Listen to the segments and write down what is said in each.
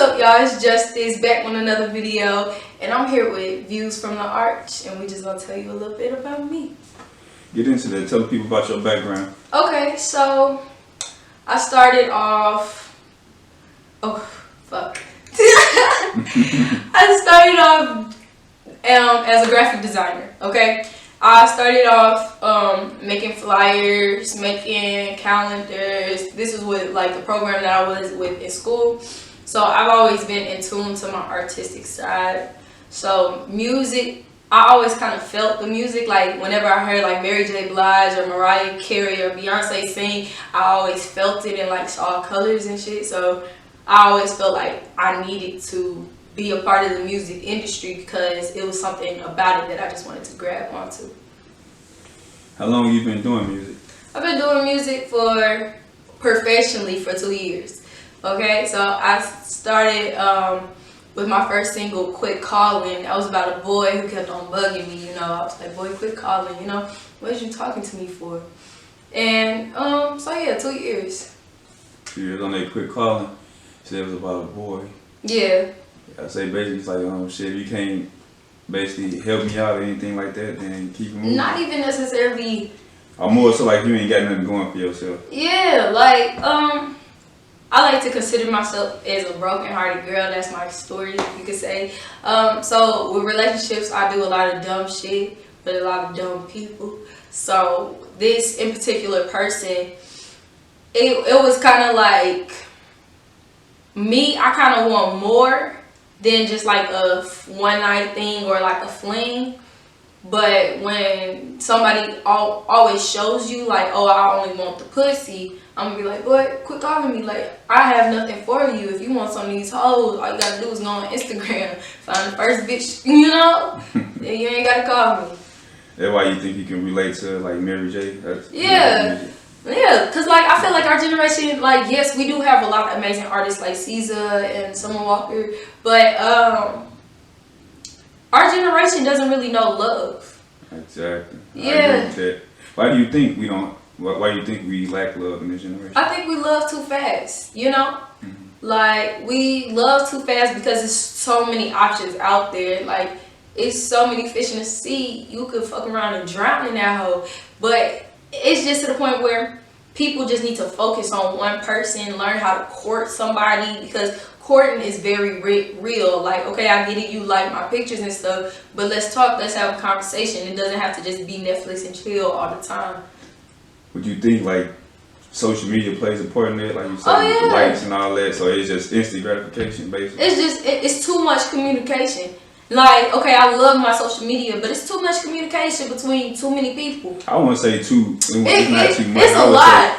up, y'all? It's Jvstice back on another video, and I'm here with Views from the Arch, and we just gonna tell you a little bit about me. Get into that. Tell the people about your background. Okay, so I started off. Oh, fuck. I started off as a graphic designer. Okay, I started off making flyers, making calendars. This is with like the program that I was with in school. So I've always been in tune to my artistic side. So music, I always kind of felt the music. Like whenever I heard like Mary J. Blige or Mariah Carey or Beyonce sing, I always felt it in like saw colors and shit. So I always felt like I needed to be a part of the music industry because it was something about it that I just wanted to grab onto. How long have you been doing music? I've been doing music professionally for 2 years. Okay, so I started with my first single, Quit Calling. I was about a boy who kept on bugging me, you know. I was like, boy, quit calling, you know. What is you talking to me for? And so yeah, 2 years. 2 years on that Quit Calling. So it was about a boy. Yeah. I say basically it's like, shit, if you can't basically help me out or anything like that, then keep it moving. Not even necessarily. Or more so like you ain't got nothing going for yourself. Yeah, like, I like to consider myself as a broken-hearted girl. That's my story, you could say. So with relationships, I do a lot of dumb shit with a lot of dumb people. So this in particular person, it was kind of like me. I kind of want more than just like a one-night thing or like a fling. But when somebody always shows you like, oh, I only want the pussy, I'm gonna be like, boy, quit calling me. Like, I have nothing for you. If you want some of these hoes, all you gotta do is go on Instagram, find the first bitch, you know? Then you ain't gotta call me. That's why you think you can relate to like Mary J? Yeah. Yeah, because like I feel like our generation, like, yes, we do have a lot of amazing artists like Caesar and Summer Walker, but our generation doesn't really know love. Exactly. Yeah. I agree with that. Why do you think we don't? Why do you think we lack love in this generation? I think we love too fast, you know? Mm-hmm. Like, we love too fast because there's so many options out there. Like, it's so many fish in the sea. You could fuck around and drown in that hole. But it's just to the point where people just need to focus on one person, learn how to court somebody, because courting is very real. Like, okay, I get it, you like my pictures and stuff, but let's talk, let's have a conversation. It doesn't have to just be Netflix and chill all the time. Would you think like social media plays a part in that, like you said, Oh, with yeah. the likes and all that? So it's just instant gratification, basically. It's just, it's too much communication. Like, okay, I love my social media, but it's too much communication between too many people. I wouldn't say it's not too much. It's a lot.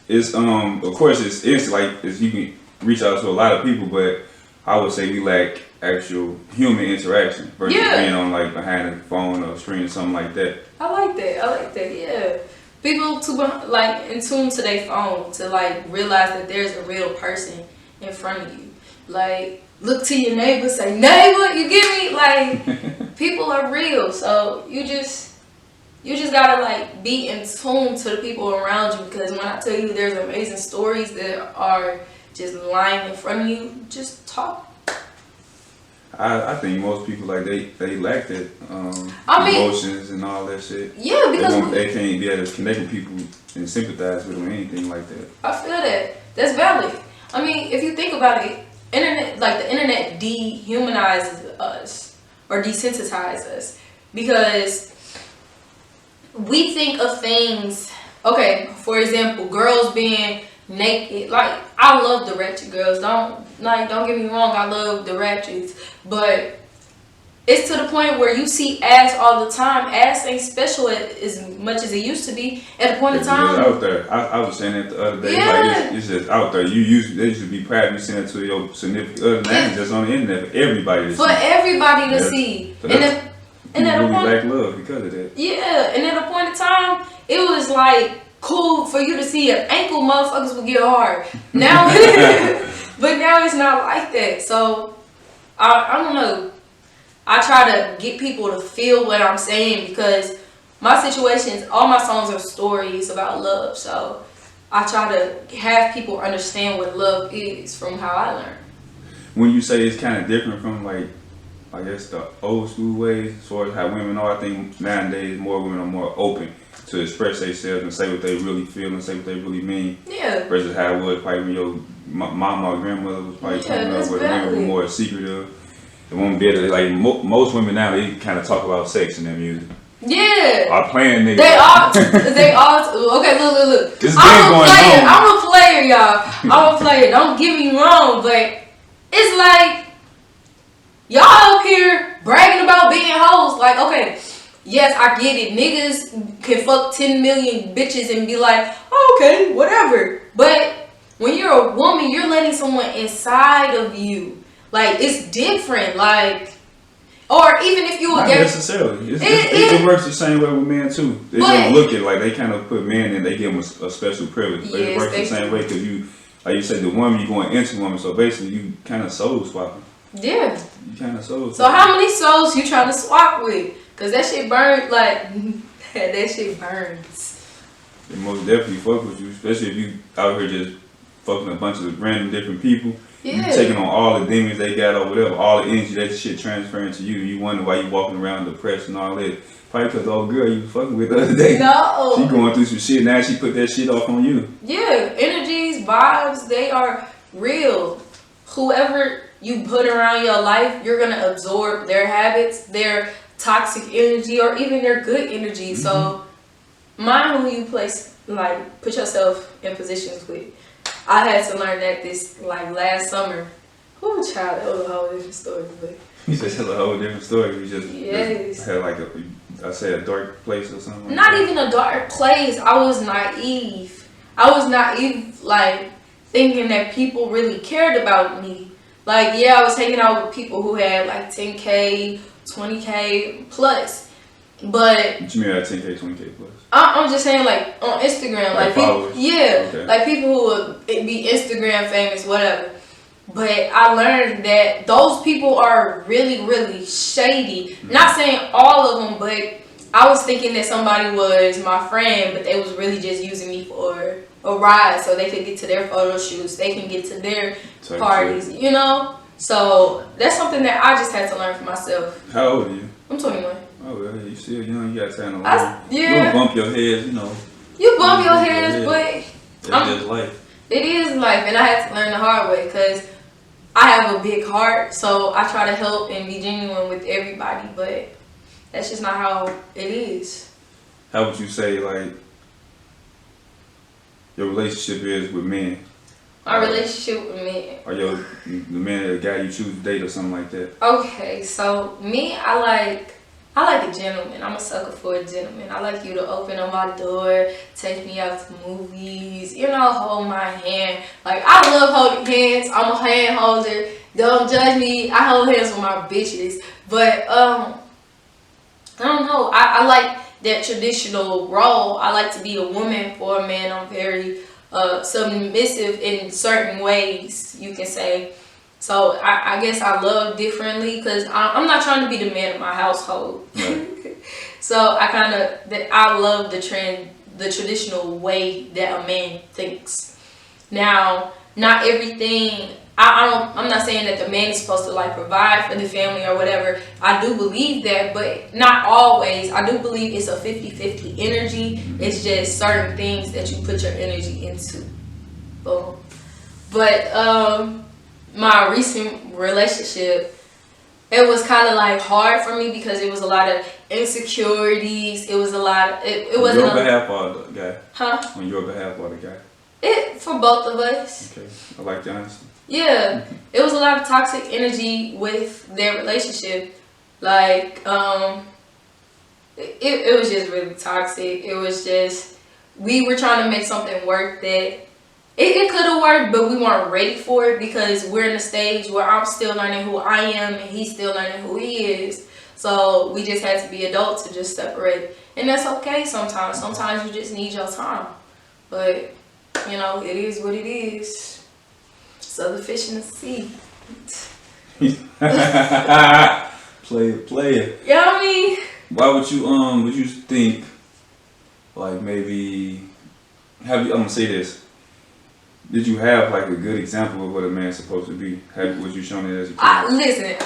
It's of course it's like you can reach out to a lot of people, but I would say we lack actual human interaction versus being on like behind a phone or screen or something like that. I like that, yeah. People too like in tune to their phone to like realize that there's a real person in front of you. Like, look to your neighbor, say, neighbor, you get me? Like, people are real, so you just gotta like be in tune to the people around you, because when I tell you there's amazing stories that are just lying in front of you, just talk. I think most people like they lack that emotions and all that shit. Yeah, because they can't be able to connect with people and sympathize with them or anything like that. I feel that. That's valid. I mean, if you think about it, the internet dehumanizes us or desensitizes us, because we think of things. Okay, for example, girls being naked. Like, I love the ratchet girls. Don't get me wrong. I love the ratchets, but it's to the point where you see ass all the time. Ass ain't special as much as it used to be at the point in time. It's out there. I was saying that the other day. Yeah. Like it's just out there. They should be proud. You send it to your significant other. That's just on the internet for everybody to see. For everybody to see. So and at really a point, lack love because of that. Yeah, and at a point in time, it was like cool for you to see an ankle, motherfuckers would get hard. Now, but now it's not like that. So I don't know. I try to get people to feel what I'm saying, because my situations, all my songs are stories about love. So I try to have people understand what love is from how I learned. when you say it's kind of different from like, I guess the old school ways as far as how women are, I think nowadays more women are more open to express themselves and say what they really feel and say what they really mean. Yeah. Versus how it was probably when your mama or grandmother was probably coming up, where the women were more secretive. They won't be able to, like most women now, they kind of talk about sex in their music. Yeah. Or playing niggas. They all, okay, look. This I'm a player, y'all. I'm a player. Don't get me wrong, but it's like, y'all up here bragging about being hoes. Like, okay, yes, I get it. Niggas can fuck 10 million bitches and be like, oh, okay, whatever. But when you're a woman, you're letting someone inside of you. Like, it's different. Like, or even if you were not necessarily. It works the same way with men too. They don't look at like they kind of put men in. They give them a special privilege. But it works the same way because you, like you said, the woman, you going into woman. So basically, you kind of soul swapping. Yeah. You kind of soul. So how many souls you trying to swap with? Cause that shit burns. Like that shit burns. They most definitely fuck with you, especially if you out here just fucking a bunch of random different people. Yeah. You taking on all the demons they got or whatever, all the energy that shit transferring to you. You wonder why you walking around depressed and all that. Probably because the old girl you was fucking with the other day. No. She going through some shit, now she put that shit off on you. Yeah, energies, vibes, they are real. Whoever you put around your life, you're going to absorb their habits, their toxic energy, or even their good energy. Mm-hmm. So mind who you place, like, put yourself in positions with. I had to learn that this, like, last summer. Oh, child, that was a whole different story. But you said that's a whole different story. You just had like a dark place or something. Like not that. even a dark place. I was naive. Like, thinking that people really cared about me. Like, yeah, I was hanging out with people who had, like, 10K, 20K plus. But what you mean by 10K, 20K plus? I'm just saying, like, on Instagram, like people, okay. Like people who would be Instagram famous, whatever. But I learned that those people are really, really shady. Mm-hmm. Not saying all of them, but I was thinking that somebody was my friend, but they was really just using me for a ride so they could get to their photo shoots, they can get to their parties, you know? So that's something that I just had to learn for myself. How old are you? I'm 21. Oh, well, you still young, you got time to learn. Yeah. You don't bump your head, you know. You bump your head, but it's just life. It is life, and I had to learn the hard way because I have a big heart, so I try to help and be genuine with everybody, but that's just not how it is. How would you say, like, your relationship is with men? My relationship with men. Or the man, the guy you choose to date or something like that? Okay, so me, I like a gentleman. I'm a sucker for a gentleman. I like you to open up my door, take me out to movies, you know, hold my hand. Like, I love holding hands. I'm a hand holder. Don't judge me. I hold hands with my bitches. But, I don't know. I like that traditional role. I like to be a woman for a man. I'm very submissive in certain ways, you can say. So I guess I love differently because I'm not trying to be the man of my household. Right. So I love the traditional way that a man thinks. Now, not everything. I'm not saying that the man is supposed to like provide for the family or whatever. I do believe that, but not always. I do believe it's a 50-50 energy. It's just certain things that you put your energy into. Boom. But my recent relationship, it was kind of like hard for me because it was a lot of insecurities. It was a lot of, it wasn't on your behalf or the guy? Huh? On your behalf or the guy? It for both of us. Okay, I like the honesty. Yeah, it was a lot of toxic energy with their relationship. Like, it was just really toxic. It was just, we were trying to make something work that it could have worked, but we weren't ready for it because we're in a stage where I'm still learning who I am and he's still learning who he is. So we just had to be adults to just separate. And that's okay sometimes. Sometimes you just need your time. But, you know, it is what it is. So the fish in the sea. Player. You know what I mean? Why would you think, like, maybe, I'm gonna say this, Did you have like a good example of what a man's supposed to be? Was you shown it as a kid?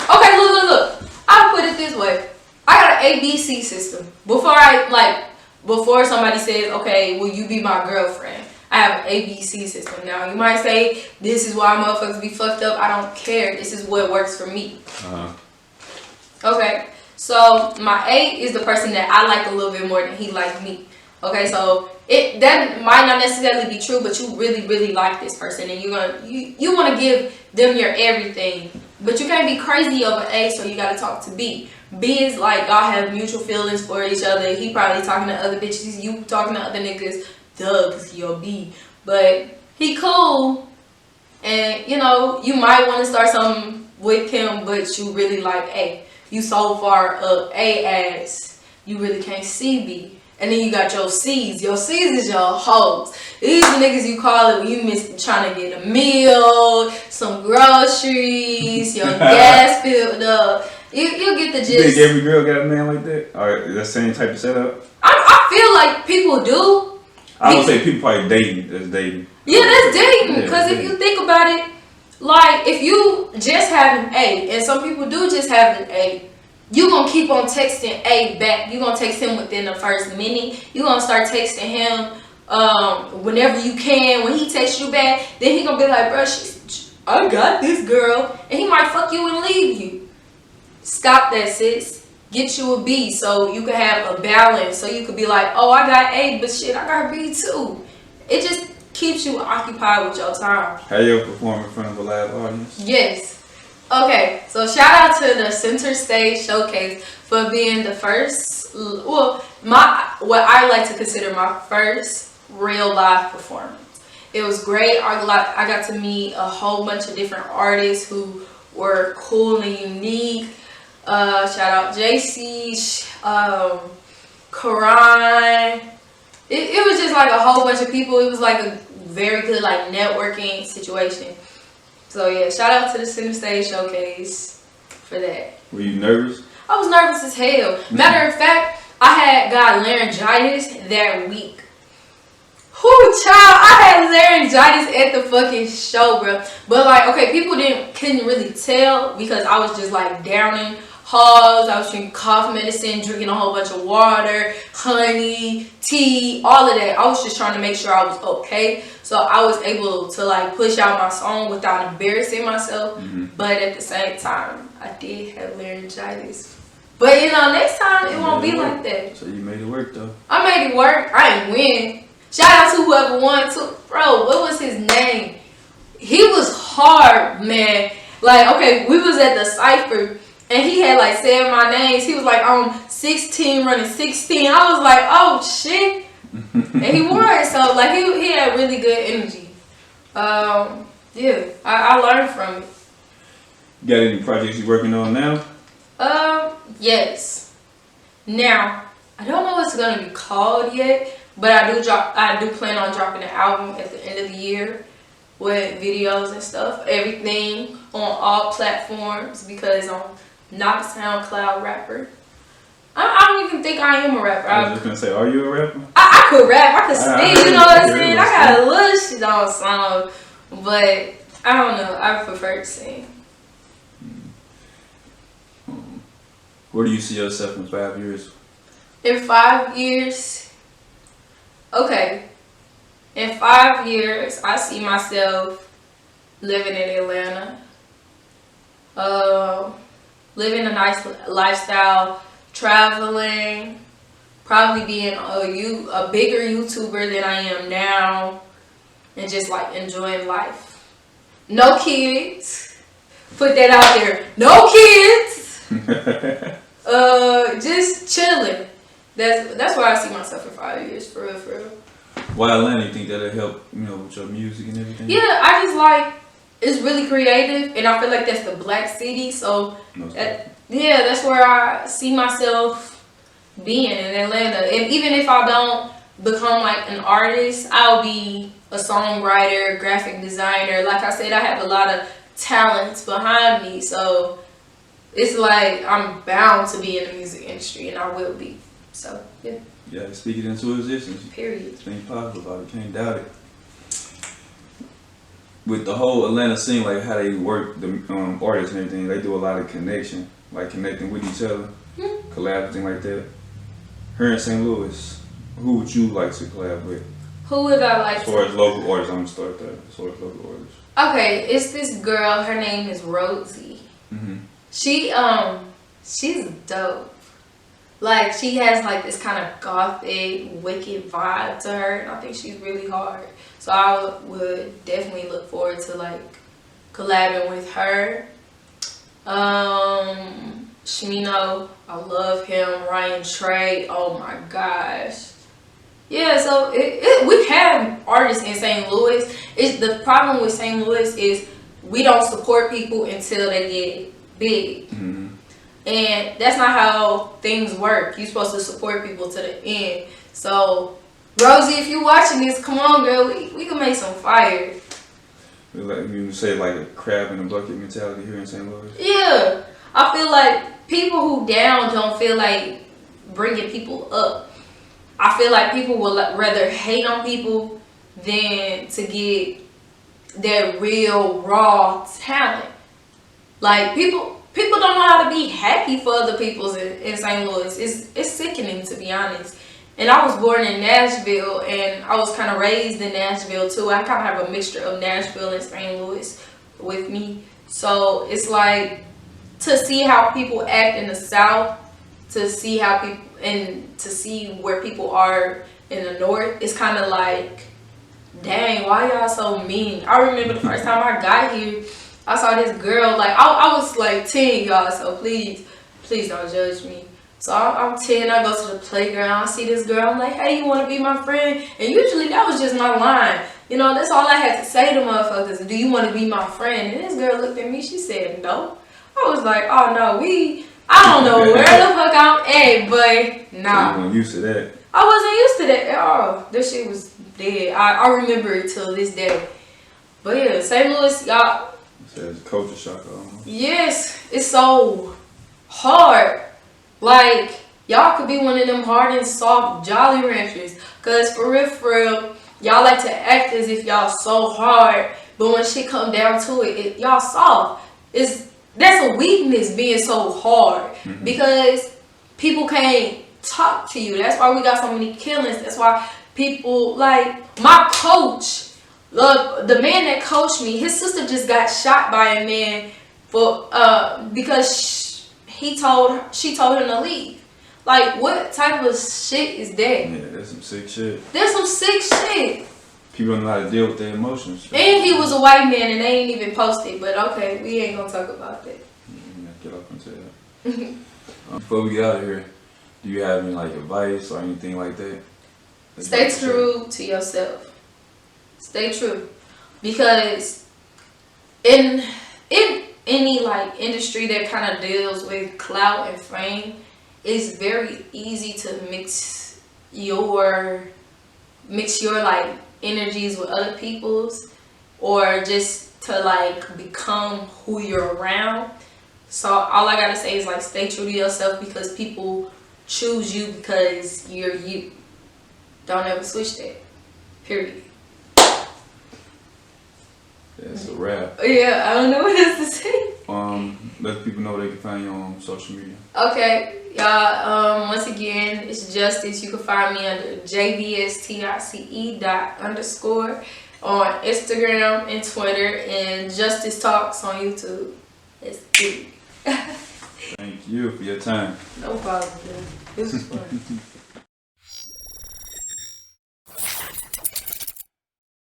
Okay, look. I'll put it this way. I got an ABC system. Before somebody says, okay, will you be my girlfriend? I have an ABC system. Now, you might say, this is why motherfuckers be fucked up. I don't care. This is what works for me. Okay, so my A is the person that I like a little bit more than he likes me. Okay, so that might not necessarily be true, but you really, really like this person, and you want to give them your everything. But you can't be crazy over A, so you got to talk to B. B is like y'all have mutual feelings for each other. He probably talking to other bitches. You talking to other niggas. Duh, because you're B. But he cool. And, you know, you might want to start something with him, but you really like A. You so far up A as you really can't see B. And then you got your C's. Your C's is your hoes. These are the niggas you call it when you miss trying to get a meal, some groceries, your gas filled up. You get the gist. You think every girl got a man like that? Or that same type of setup? I feel like people do. I would say people probably dating. That's dating. Yeah, that's dating. Because if you think about it, like if you just have an A, and some people do just have an A, you gonna keep on texting A back. You gonna text him within the first minute. You gonna start texting him whenever you can. When he texts you back, then he gonna be like, bro, I got this girl, and he might fuck you and leave you. Stop that, sis. Get you a B so you can have a balance. So you could be like, oh, I got A, but shit, I got B too. It just keeps you occupied with your time. How you ever perform in front of a live audience? Yes. Okay, so shout out to the Center Stage Showcase for being the first, what I like to consider my first real live performance. It was great. I got to meet a whole bunch of different artists who were cool and unique. Shout out Jvstice, Karan. It was just like a whole bunch of people. It was like a very good like networking situation. So yeah, shout out to the Center Stage Showcase for that. Were you nervous? I was nervous as hell. Matter of fact, I had got laryngitis that week. Whoo, child, I had laryngitis at the fucking show, bro. But like, okay, people couldn't really tell because I was just like downing halls. I was drinking cough medicine, drinking a whole bunch of water, honey, tea, all of that. I was just trying to make sure I was okay. So I was able to like push out my song without embarrassing myself. But at the same time, I did have laryngitis. But you know, next time it won't be like that. So you made it work though. I made it work. I didn't win. Shout out to whoever won too. Bro, what was his name? He was hard, man. Like, okay, we was at the Cypher and he had like said my names. He was like, 16 running 16. I was like, oh shit. And he won. So like he had really good energy. Yeah, I learned from it. You got any projects you working on now? Yes. Now, I don't know what it's gonna be called yet, but I do plan on dropping an album at the end of the year with videos and stuff. Everything on all platforms because I'm not a SoundCloud rapper. I don't even think I am a rapper. I was just gonna say, are you a rapper? I could rap. I could speak. You know what I'm saying? I got a little shit on song, but I don't know. I prefer to sing. Where do you see yourself in 5 years? In 5 years, okay. In 5 years, I see myself living in Atlanta, living a nice lifestyle, traveling, probably being a bigger YouTuber than I am now, and just like enjoying life. No kids. Put that out there. No kids. Just chilling. That's where I see myself in 5 years, for real. Why Atlanta? You think that'll help, with your music and everything? Yeah, I just like, it's really creative, and I feel like that's the black city, so that's where I see myself being, in Atlanta. And even if I don't become like an artist, I'll be a songwriter, graphic designer. Like I said, I have a lot of talents behind me, so it's like I'm bound to be in the music industry, and I will be. So yeah. Yeah, speak it into existence. Period. Think positive about it. Can't doubt it. with the whole Atlanta scene, like how they work the artists and everything, they do a lot of connection, like connecting with each other, collabs, like that. Here in St. Louis, who would you like to collab with? Who would I like as far as local artists, I'm gonna start that. As far as local artists. Okay, it's this girl. Her name is Rosie. She's dope. Like, she has like this kind of gothic, wicked vibe to her, and I think she's really hard. So I would definitely look forward to like collabing with her. Shimino, I love him. Ryan Trey, oh my gosh. Yeah, so we have artists in St. Louis. The problem with St. Louis is we don't support people until they get big. And that's not how things work. You're supposed to support people to the end. So, Rosie, if you're watching this, come on, girl. We can make some fire. Like you say, like a crab in a bucket mentality here in St. Louis? Yeah. I feel like people who down don't feel like bringing people up. I feel like people would rather hate on people than to get their real, raw talent. Like, people don't know how to be happy for other people in St. Louis. It's sickening, to be honest. And I was born in Nashville, and I was kind of raised in Nashville too. I kind of have a mixture of Nashville and St. Louis with me. So it's like, to see how people act in the South, to see how people, and to see where people are in the North, it's kind of like, dang, why y'all so mean? I remember the first time I got here, I saw this girl, like, I was like 10, y'all, so please don't judge me. So I'm 10, I go to the playground, I see this girl, I'm like, hey, you want to be my friend? And usually that was just my line. You know, that's all I had to say to motherfuckers, do you want to be my friend? And this girl looked at me, she said, no. I was like, oh no, I don't know where the fuck I'm at, but nah. So you weren't used to that? I wasn't used to that at all. That shit was dead. I remember it till this day. But yeah, St. Louis, y'all. It's a culture shock almost. Yes, it's so hard. Like, y'all could be one of them hard and soft Jolly Ranchers. Cause for real, y'all like to act as if y'all so hard. But when shit come down to it, y'all soft. That's a weakness, being so hard, because people can't talk to you. That's why we got so many killings. That's why people, like my coach, the man that coached me, his sister just got shot by a man for because she told him to leave. Like, what type of shit is that? Yeah, that's some sick shit. That's some sick shit. People don't know how to deal with their emotions. And he was a white man, and they ain't even posted. But okay, we ain't gonna talk about that. Get up into that. Before we get out of here, do you have any like advice or anything like that? Stay true to yourself. Stay true, because in any like industry that kind of deals with clout and fame, it's very easy to mix your like energies with other people's, or just to like become who you're around. So all I gotta say is like, stay true to yourself, because people choose you because you're you. Don't ever switch that. Period. That's a wrap. Yeah, I don't know what else to say. Let people know they can find you on social media. Okay, y'all. Once again, it's Jvstice. You can find me under Jvstice _, on Instagram and Twitter, and Jvstice Talks on YouTube. Let's get it. Thank you for your time. No problem, dude. This was fun.